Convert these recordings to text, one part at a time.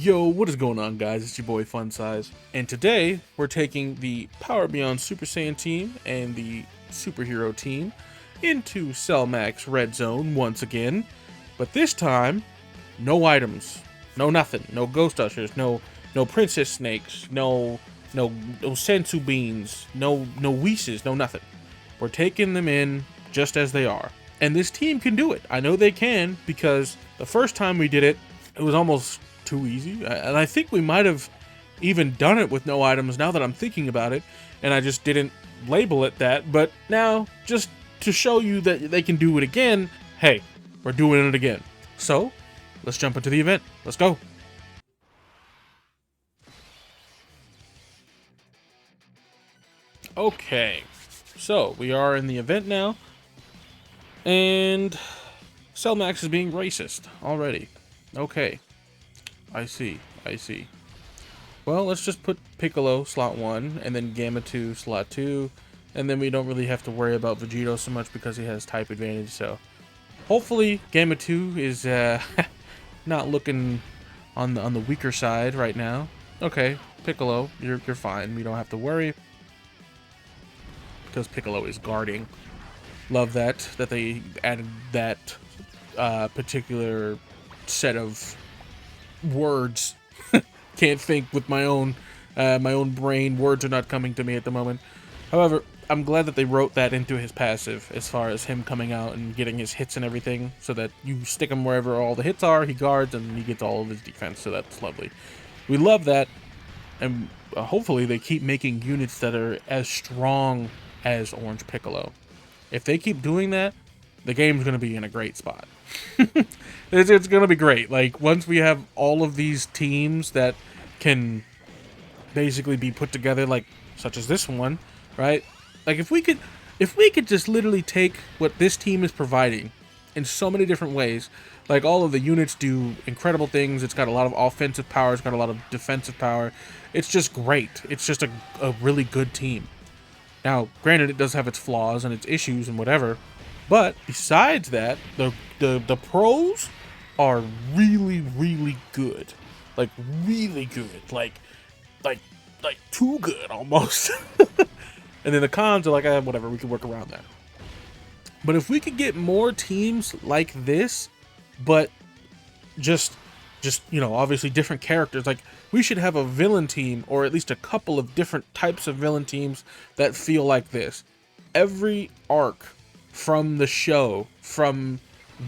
Yo, what is going on, guys? It's your boy Fun Size, and today we're taking the Power Beyond Super Saiyan team and the Superhero team into Cell Max Redzone once again, but this time, no items, no nothing, no Ghost Ushers, no Princess Snakes, no Sensu Beans, no Whis, no nothing. We're taking them in just as they are, and this team can do it. I know they can because the first time we did it, it was almost too easy, and I think we might have even done it with no items now that I'm thinking about it, and I just didn't label it that. But now, just to show you that they can do it again, hey, we're doing it again. So let's jump into the event. Let's go. Okay, so we are in the event now, and Cellmax is being racist already. Okay, I see. Well, let's just put Piccolo slot 1 and then Gamma 2 slot 2, and then we don't really have to worry about Vegito so much because he has type advantage. So hopefully Gamma 2 is not looking on the weaker side right now. Okay, Piccolo, you're fine. We don't have to worry because Piccolo is guarding. Love that they added that particular set of words. Can't think with my own brain. Words are not coming to me at the moment. However, I'm glad that they wrote that into his passive as far as him coming out and getting his hits and everything, so that you stick him wherever all the hits are, he guards, and he gets all of his defense, so that's lovely. We love that, and hopefully they keep making units that are as strong as Orange Piccolo. If they keep doing that, the game's going to be in a great spot. It's going to be great. Like, once we have all of these teams that can basically be put together, like, such as this one, right? Like, if we could just literally take what this team is providing in so many different ways, like, all of the units do incredible things. It's got a lot of offensive power. It's got a lot of defensive power. It's just great. It's just a really good team. Now, granted, it does have its flaws and its issues and whatever, but besides that, the pros are really, really good. Like, really good. Like too good, almost. And then the cons are like, whatever, we can work around that. But if we could get more teams like this, but just obviously different characters. Like, we should have a villain team, or at least a couple of different types of villain teams that feel like this. Every arc from the show, from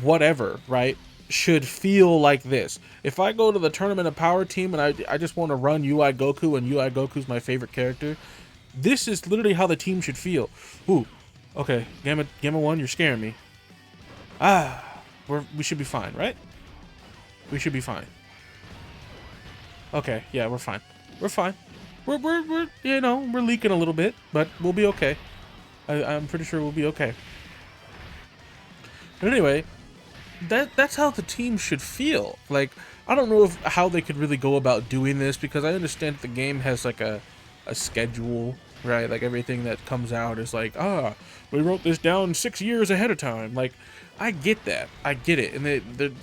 whatever, right, should feel like this. If I go to the Tournament of Power team and I just want to run UI Goku, and UI Goku's my favorite character, this is literally how the team should feel. Ooh, okay, Gamma 1, you're scaring me. We should be fine, right? We should be fine. Okay, yeah, we're fine. We're fine. We're we're leaking a little bit, but we'll be okay. I'm pretty sure we'll be okay. But anyway, that's how the team should feel. Like, I don't know how they could really go about doing this, because I understand that the game has like a schedule, right? Like, everything that comes out is like, we wrote this down 6 years ahead of time. Like, I get that. I get it. And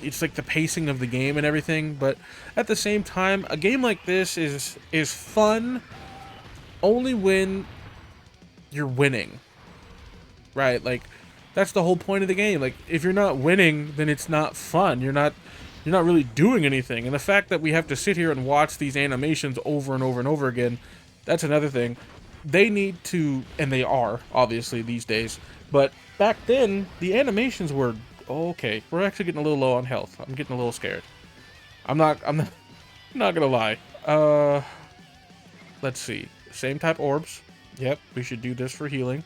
it's like the pacing of the game and everything, but at the same time, a game like this is fun only when you're winning. Right? Like, that's the whole point of the game. Like, if you're not winning, then it's not fun. You're not really doing anything. And the fact that we have to sit here and watch these animations over and over and over again, that's another thing. They need to, and they are, obviously, these days, but back then, the animations were, okay, we're actually getting a little low on health. I'm getting a little scared. I'm not gonna lie. Let's see. Same type orbs. Yep, we should do this for healing.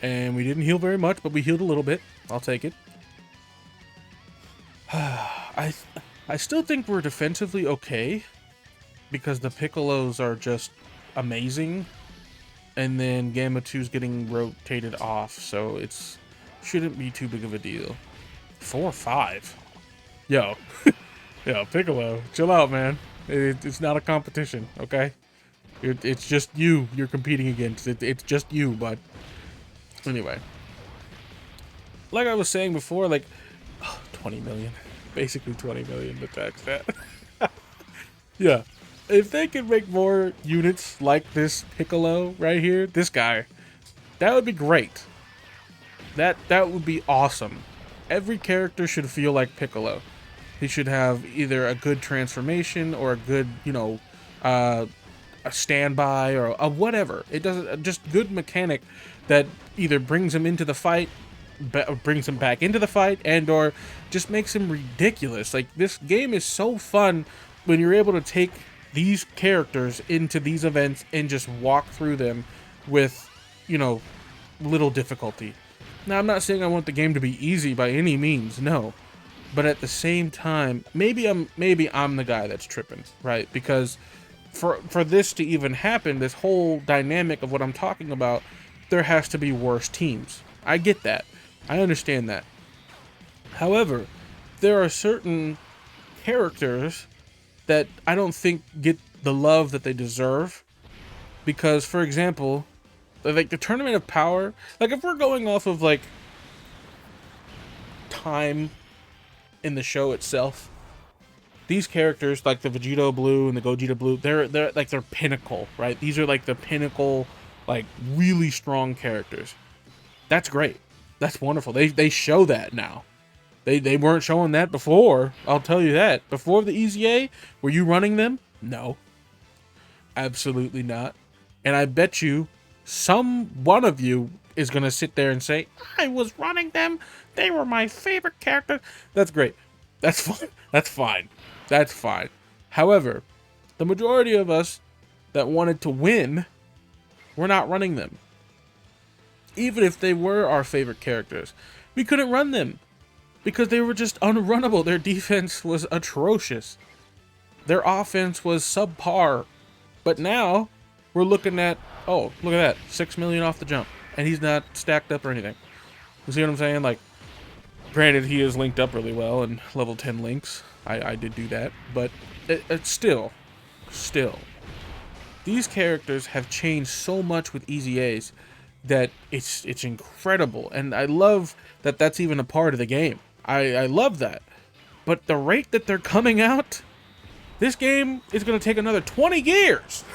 And we didn't heal very much, but we healed a little bit. I'll take it. I still think we're defensively okay, because the Piccolos are just amazing, and then Gamma 2's getting rotated off, so it's shouldn't be too big of a deal. 4-5. Yo. Yo, Piccolo, chill out, man. It's not a competition, okay? It's just you you're competing against. It's just you, but anyway. Like I was saying before, like, 20 million. Basically 20 million attack stat. Yeah. If they could make more units like this Piccolo right here, this guy, that would be great. That would be awesome. Every character should feel like Piccolo. He should have either a good transformation or a good, a standby or a whatever. It doesn't, just good mechanic that either brings him into the fight, brings him back into the fight, and or just makes him ridiculous. Like, this game is so fun when you're able to take these characters into these events and just walk through them with, little difficulty. Now, I'm not saying I want the game to be easy by any means, no. But at the same time, maybe I'm the guy that's tripping, right? Because for this to even happen, this whole dynamic of what I'm talking about, there has to be worse teams. I get that. I understand that. However, there are certain characters that I don't think get the love that they deserve. Because, for example, like the Tournament of Power, like if we're going off of like time in the show itself, these characters like the Vegito Blue and the Gogeta Blue, they're like their pinnacle, right? These are like the pinnacle, like really strong characters. That's great. That's wonderful. They show that now. They weren't showing that before. I'll tell you that. Before the EZA, were you running them? No. Absolutely not. And I bet you one of you is going to sit there and say, I was running them. They were my favorite character. That's great. That's fine. That's fine. That's fine. However, the majority of us that wanted to win, we're not running them. Even if they were our favorite characters, we couldn't run them because they were just unrunnable. Their defense was atrocious. Their offense was subpar. But now we're looking at, oh, look at that, 6 million off the jump, and he's not stacked up or anything. You see what I'm saying? Like, granted, he is linked up really well in level 10 links. I did do that, but it's still, these characters have changed so much with EZAs that it's incredible, and I love that that's even a part of the game. I love that, but the rate that they're coming out, this game is going to take another 20 years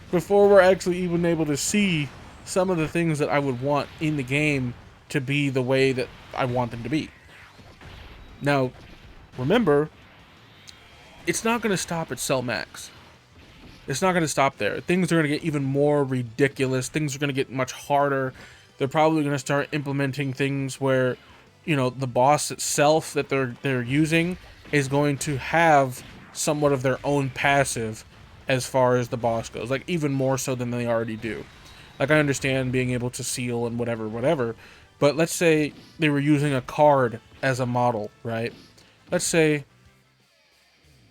before we're actually even able to see some of the things that I would want in the game to be the way that I want them to be. Now, remember, it's not going to stop at Cell Max. It's not going to stop there. Things are going to get even more ridiculous. Things are going to get much harder. They're probably going to start implementing things where, the boss itself that they're using is going to have somewhat of their own passive as far as the boss goes. Like, even more so than they already do. Like, I understand being able to seal and whatever. But let's say they were using a card as a model, right? Let's say,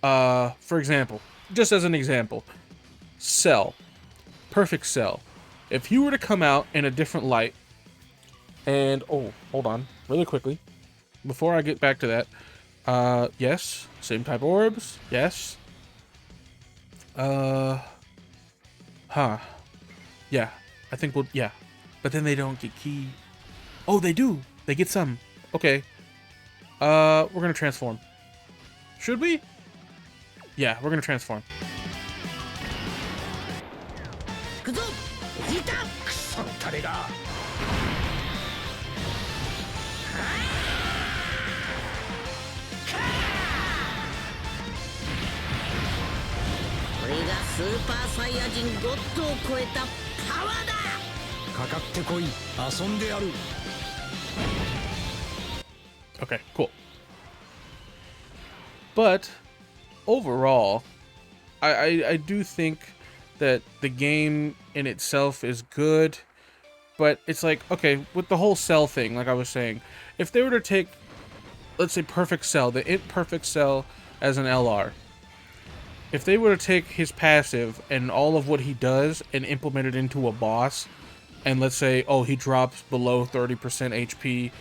for example, just as an example, Cell. Perfect Cell. If he were to come out in a different light, and, oh, hold on, really quickly, before I get back to that, yes, same type of orbs, yes, yeah, I think yeah, but then they don't get key. Oh, they do, they get some, okay, we're gonna transform. Should we? Yeah, we're gonna transform. Okay, cool. But overall, I do think that the game in itself is good, but it's like, okay, with the whole Cell thing, like I was saying, if they were to take, let's say, Perfect Cell, the Perfect Cell as an LR, if they were to take his passive and all of what he does and implement it into a boss, and let's say, oh, he drops below 30% HP,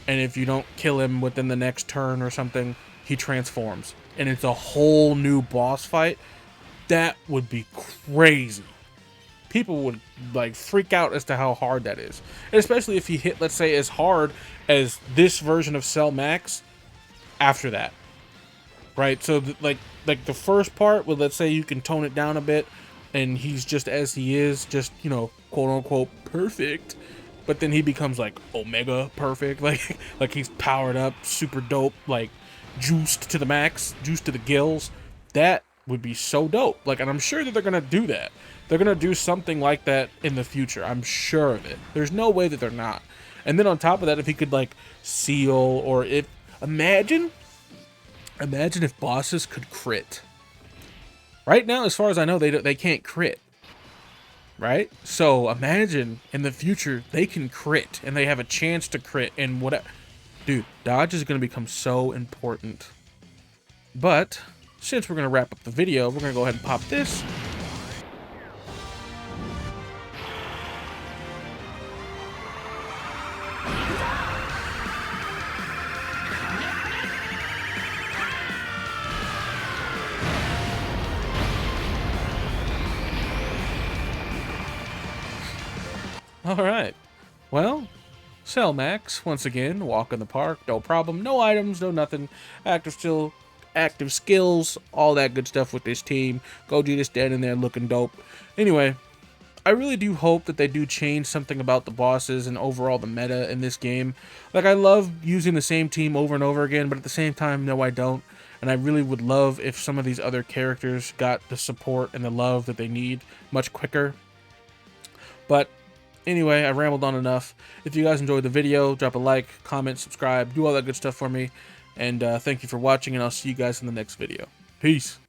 and if you don't kill him within the next turn or something, he transforms, and it's a whole new boss fight, that would be crazy. People would, like, freak out as to how hard that is. And especially if he hit, let's say, as hard as this version of Cell Max after that. right? So like the first part, well, let's say you can tone it down a bit, and he's just as he is, just, you know, quote unquote perfect. But then he becomes like Omega perfect, like he's powered up, super dope, like juiced to the max, juiced to the gills. That would be so dope. Like, and I'm sure that they're gonna do that. They're gonna do something like that in the future. I'm sure of it. There's no way that they're not. And then on top of that, if he could like seal, or if imagine if bosses could crit. Right now, as far as I know, they can't crit. Right? So imagine in the future they can crit and they have a chance to crit and whatever. Dude, dodge is going to become so important. But since we're going to wrap up the video, we're going to go ahead and pop this. All right. Well, Cell Max, once again, walk in the park, no problem, no items, no nothing, active skills, all that good stuff with this team. Gogeta standing there looking dope. Anyway, I really do hope that they do change something about the bosses and overall the meta in this game. Like, I love using the same team over and over again, but at the same time, no, I don't. And I really would love if some of these other characters got the support and the love that they need much quicker. But anyway, I rambled on enough. If you guys enjoyed the video, drop a like, comment, subscribe, do all that good stuff for me. And thank you for watching, and I'll see you guys in the next video. Peace.